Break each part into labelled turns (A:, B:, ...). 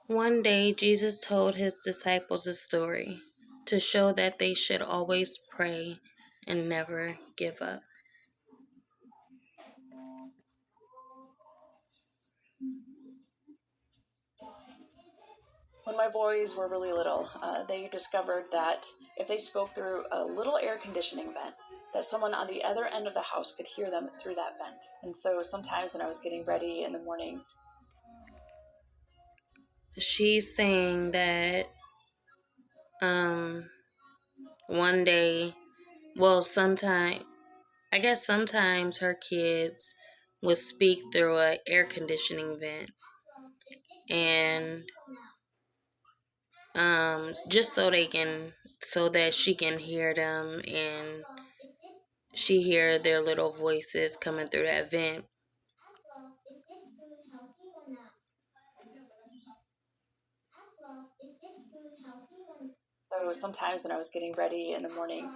A: One day, Jesus told his disciples a story to show that they should always pray and never give up.
B: When my boys were really little, they discovered that if they spoke through a little air conditioning vent, that someone on the other end of the house could hear them through that vent. And so sometimes when I was getting ready in the morning,
A: She's saying that one day, I guess sometimes her kids would speak through an air conditioning vent, and just so that she can hear them, and she hear their little voices coming through that vent.
B: So sometimes when I was getting ready in the morning,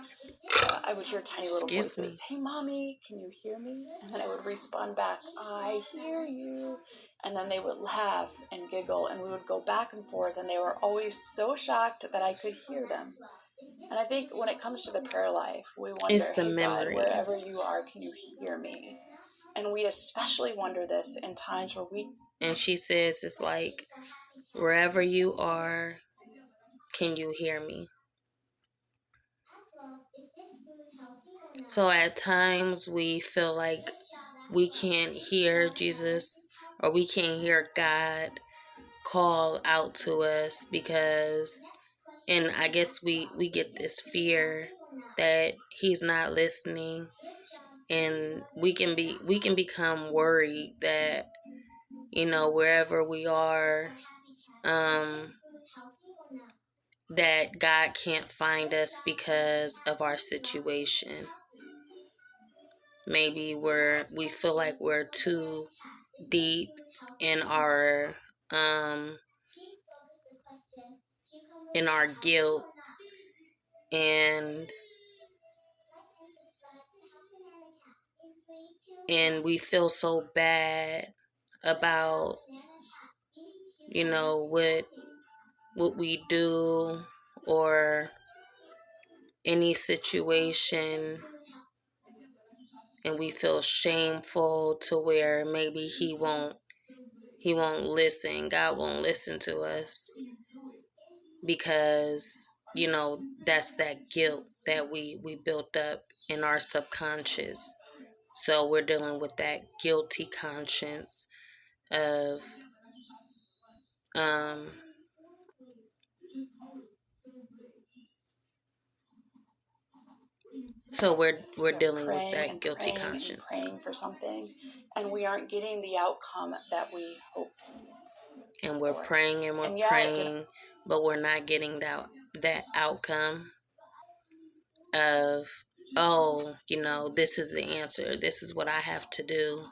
B: I would hear tiny little voices. Hey, Mommy, can you hear me? And then I would respond back, I hear you. And then they would laugh and giggle, and we would go back and forth, and they were always so shocked that I could hear them. And I think when it comes to the prayer life, we wonder,
A: It's the
B: hey,
A: memories.
B: God, wherever you are, can you hear me? And we especially wonder this in times where we...
A: And she says, it's like, wherever you are, can you hear me? So at times we feel like we can't hear Jesus, or we can't hear God call out to us, because, and I guess we get this fear that he's not listening, and we can become worried that, wherever we are, that God can't find us because of our situation. Maybe we feel like we're too deep in our guilt, and we feel so bad about what we do, or any situation, and we feel shameful to where maybe he won't listen. God won't listen to us, because that's that guilt that we built up in our subconscious. So we're dealing with that guilty conscience of so we're dealing with that guilty conscience,
B: praying for something, and we aren't getting the outcome that we hope.
A: And we're praying and we're praying, but we're not getting that outcome of, this is the answer. This is what I have to do.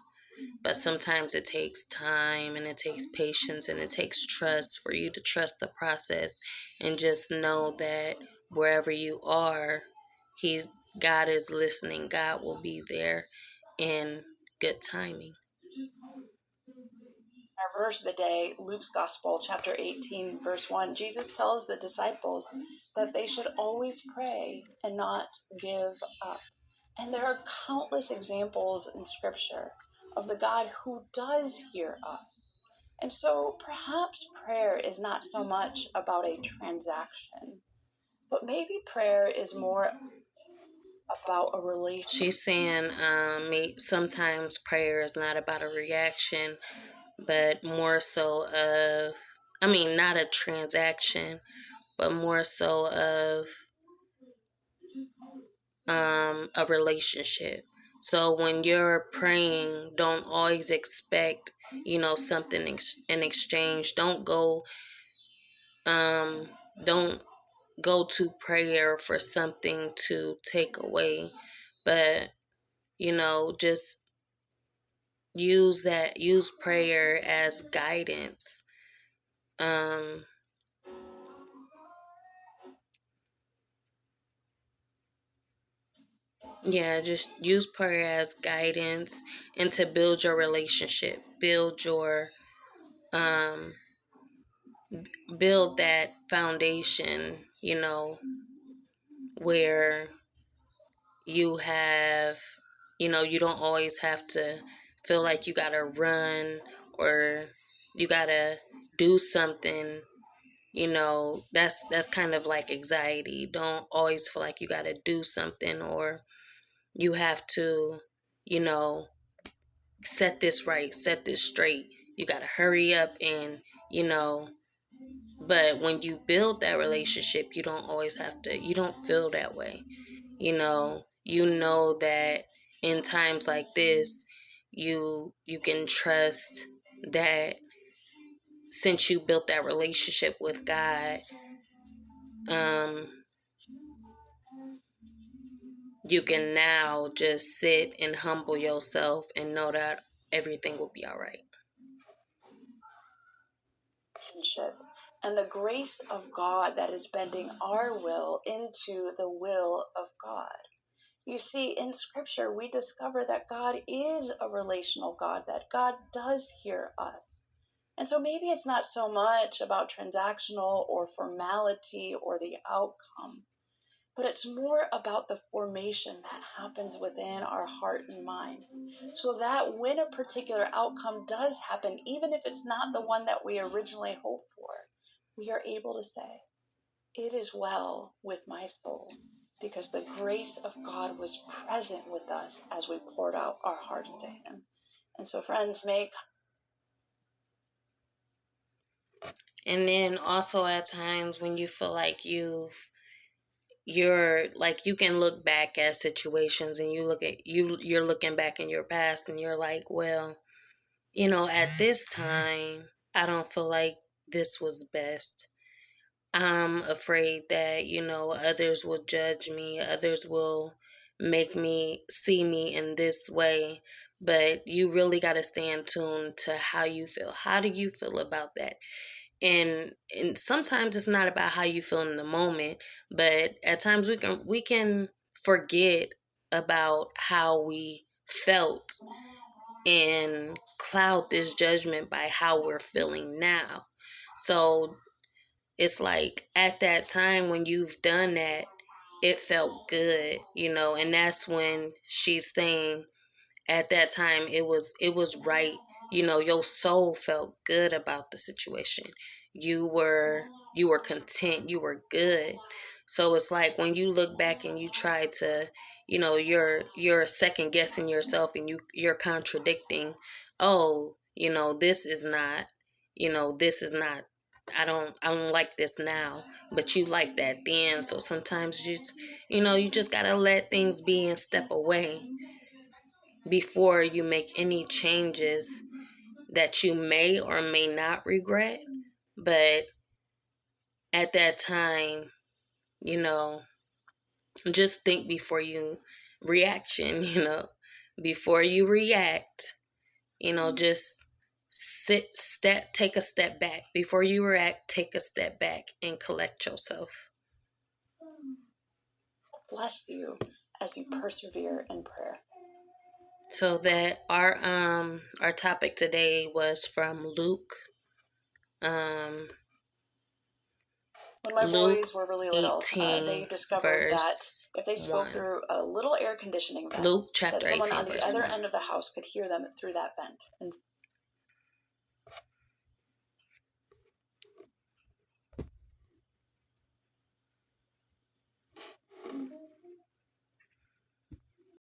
A: But sometimes it takes time, and it takes patience, and it takes trust for you to trust the process, and just know that wherever you are, God is listening. God will be there in good timing.
B: Our verse of the day, Luke's Gospel, chapter 18, verse 1, Jesus tells the disciples that they should always pray and not give up. And there are countless examples in Scripture of the God who does hear us. And so perhaps prayer is not so much about a transaction, but maybe prayer is more about a relationship.
A: She's saying sometimes prayer is not about a reaction, but more so of, not a transaction, but more so of a relationship. So when you're praying, don't always expect, something in exchange. Don't go to prayer for something to take away, but just use prayer as guidance. Just use prayer as guidance, and to build your relationship, build your build that foundation, where you have, you don't always have to feel like you gotta run or you gotta do something. That's kind of like anxiety. Don't always feel like you gotta do something or you have to, you know, set this right, set this straight. You gotta hurry up and, you know, but when you build that relationship, you don't always have to, you don't feel that way. You know that in times like this, you can trust that since you built that relationship with God, um, you can now just sit and humble yourself and know that everything will be all right.
B: And the grace of God that is bending our will into the will of God. You see, in Scripture, we discover that God is a relational God, that God does hear us. And so maybe it's not so much about transactional or formality or the outcome, but it's more about the formation that happens within our heart and mind. So that when a particular outcome does happen, even if it's not the one that we originally hoped for, we are able to say, "It is well with my soul," because the grace of God was present with us as we poured out our hearts to Him. And so, friends,
A: And then also at times when you feel like you're like, you can look back at situations and you're looking back in your past and you're like, well, at this time I don't feel like this was best. I'm afraid that, others will judge me, others will make me see me in this way. But you really got to stay in tune to how you feel. How do you feel about that? And sometimes it's not about how you feel in the moment, but at times we can forget about how we felt and cloud this judgment by how we're feeling now. So it's like at that time when you've done that, it felt good, and that's when she's saying at that time it was right. Your soul felt good about the situation. You were content, you were good. So it's like when you look back and you try to, you're second guessing yourself and you're contradicting. Oh, this is not I don't like this now, but you like that then. So sometimes you just gotta let things be and step away before you make any changes that you may or may not regret. But at that time, you know, just think before you reaction, before you react, just take a step back. Before you react, take a step back and collect yourself.
B: bless you as you persevere in prayer.
A: So that our topic today was from Luke.
B: When my
A: Luke
B: boys were really little,
A: 18
B: they discovered that
A: verse
B: if they spoke
A: 1.
B: through a little air conditioning vent,
A: Luke
B: that
A: chapter
B: someone
A: 18
B: on the
A: verse
B: other
A: 1.
B: end of the house could hear them through that vent. And